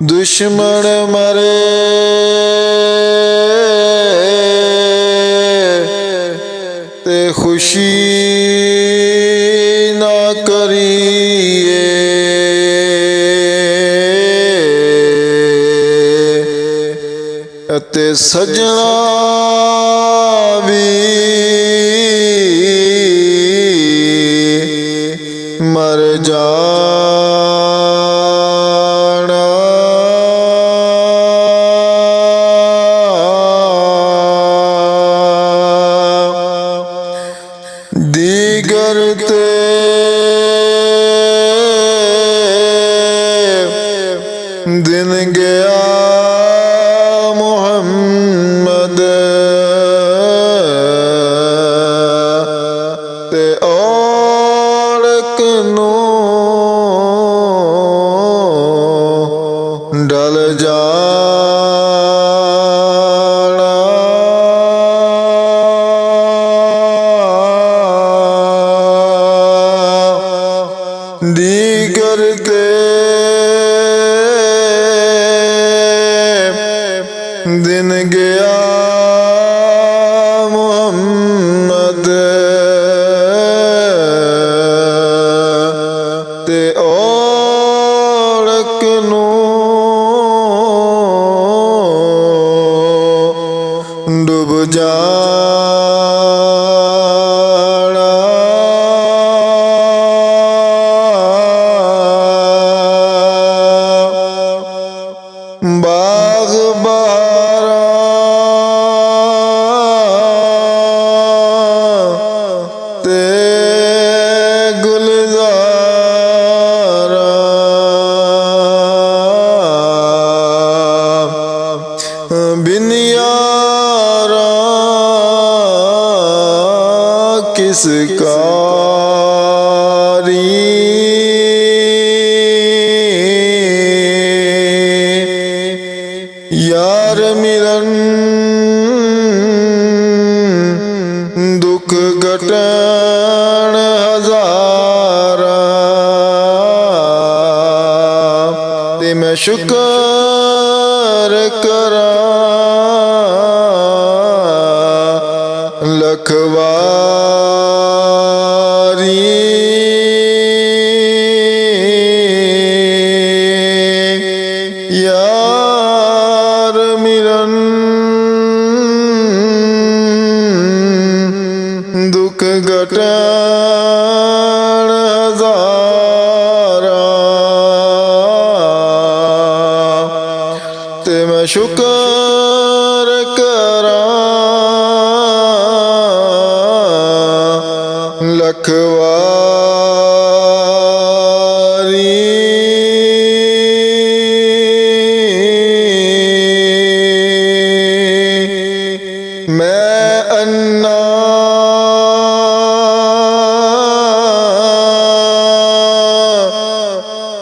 दुश्मन मरे ते खुशी ना करिए, ते सजना भी मर जाना। दीगर ते दिन गया मुहम्मद, ते औरक नू डल जाना। दीगर ते दिन गया मुहम्मद, ते औरक नू डूब जाना। बाग बहारा ते गुलजारा, बिन यारा किस कारी। यार मिलन दुख घटन हजारा, ते मैं शुक्र करा लखवारी। यार मिलन दुख घटन हजारा, ते मैं शुक्र करा लखवारी। मैं अन्ना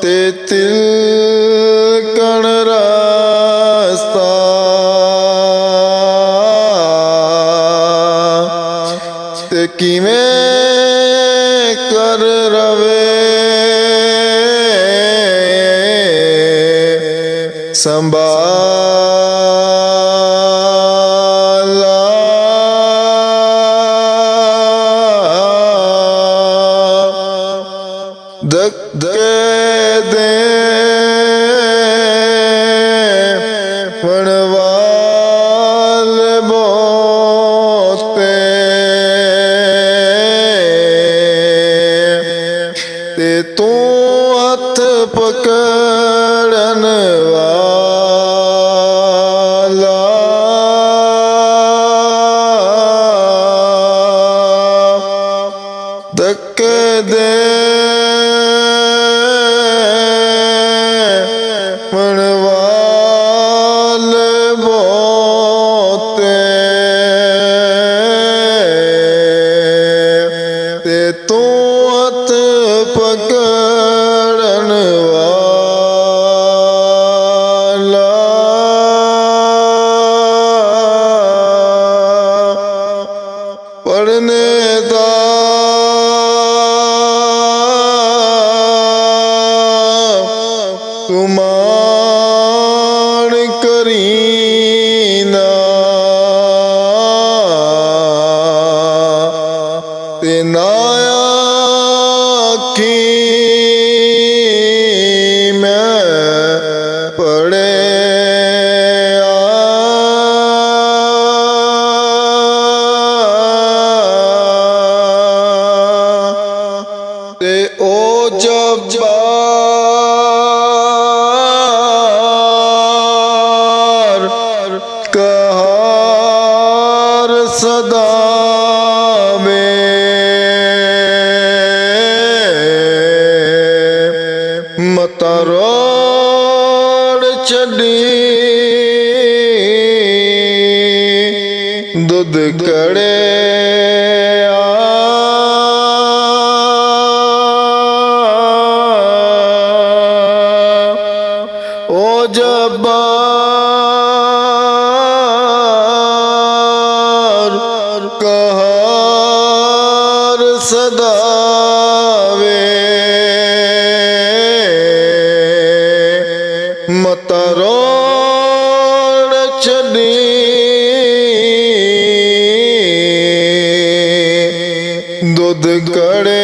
ते तिलकण रास्ता, ते किवें कर रवे संभाला। धक्के दे वणवाल बोते, ते तू हथ पकड़न वाला। धक्के दे वणवाल ਤੇ ਉਹ ਜਬਾਰ ਕਹਾਰ ਸਦਾ ਮਤਾ ਰੋੜ ਛੱਡੀ ਦੁੱਧ ਕੜਿਆ ਉਹ ਜਬਾਰ ਕਹਾਰ ਸਦਾ ਮਤਾ ਰੋੜ ਛੱਡੀ ਦੁੱਧ ਕੜਿਆ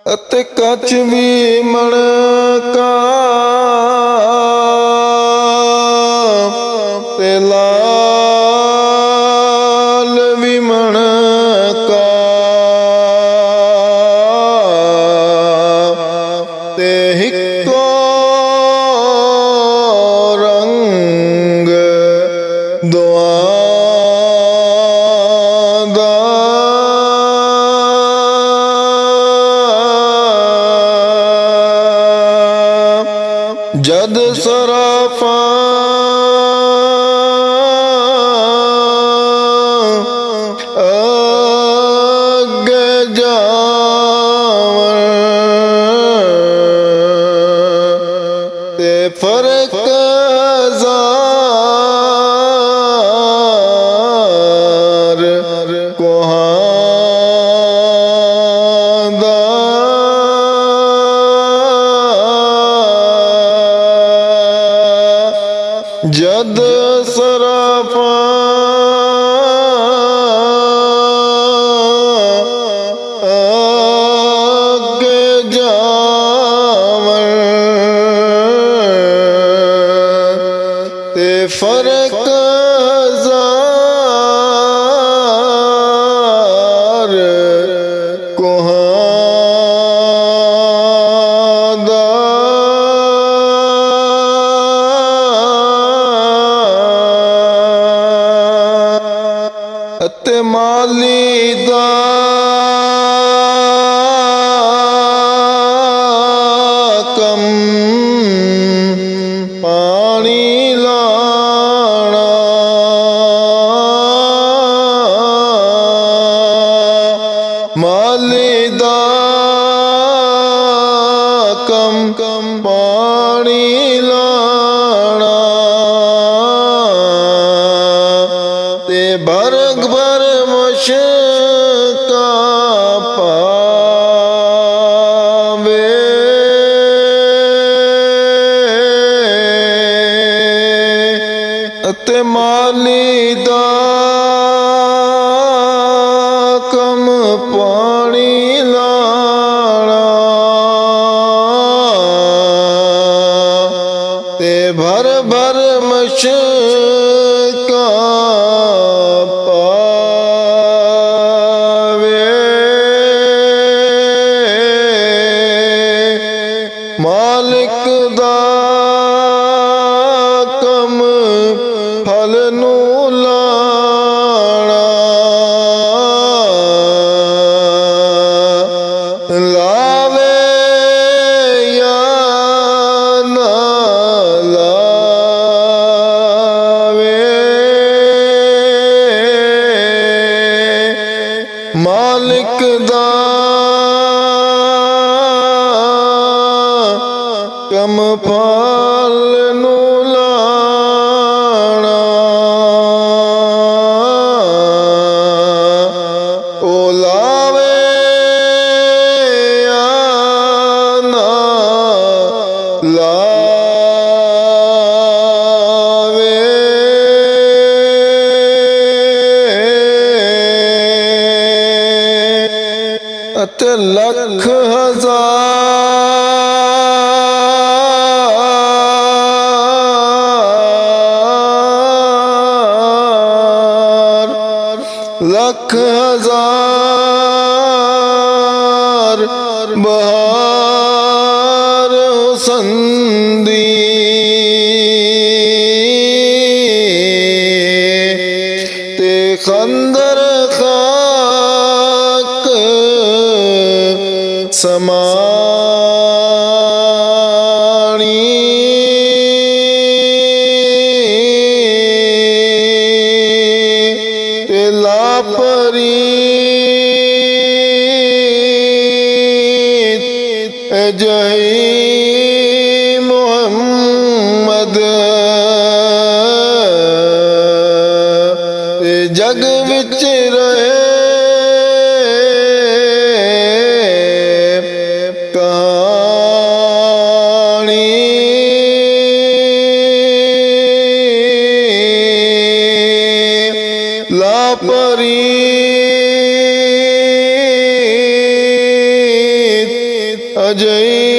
ਅਤੇ ਕੱਚ ਵੀ ਮਣਕਾ ਤੇ ਲਾਲ ਵੀ ਮਣਕਾ ਤੇ ਇੱਕੋ ਰੰਗ ਦੋਆਂ ਦਾ ਜਦ ਸਰਾਫਾਂ ਅੱਗੇ ਜਾਵਣ ਤੇ ਫਰਕ ਜ਼ਾਰ ਕੋਹਾਂ ਦਾ ਜਦ ਸਰਾਫਾਂ ਅੱਗੇ ਜਾਵਣ ਤੇ ਫਰਕ ਜ਼ਾਰ ਕੋਹਾਂ ਦਾ ਅਤੇ ਮਾਲੀ ਦਾ ਕੰਮ ਪਾਣੀ ਲਾਣਾ ਮਾਲੀ ਦਾ ਕੰਮ ਪਾਣੀ ਲਾਣਾ ਤੇ ਬਰਗ ਬਰ ਮੁਸ਼ਕਾਂ ਪਾਵੇ ਅਤੇ ਮਾਲੀ ਦਾ ਕੰਮ ਪਾਣੀ ਲਾਣਾ ਤੇ ਭਰ ਭਰ ਮੁਸ਼ਕਾਂ ਮਾਲਿਕ ਦਾ ਕੰਮ ਫਲ ਨੂੰ ਲਾਣਾ ਲਾਵੇ ਜਾਂ ਨਾ ਲਾਵੇ ਮਾਲਿਕ ਦਾ ਕੰਮ ਫਲ ਨੂੰ ਲਾਣਾ ਉਹ ਲਾਵੇ ਜਾਂ ਨਾ ਲਾਵੇ ਅਤੇ ਲੱਖ ਹਜ਼ਾਰ ਲੱਖ ਹਜ਼ਾਰ ਬਹਾਰ ਹੁਸਨ ਦੀ ਤੇ ਖੰਦਰ ਖਾਕ ਸਮਾਣੀ ਤੇ ਲਾਪਰੀਤ ਅਜਈ ਮੁਹੰਮਦ ਜਗ ਵਿੱਚ ਰਹੇ ਕਹਾਣੀ ਲਾਪਰੀਤ ਅਜਈ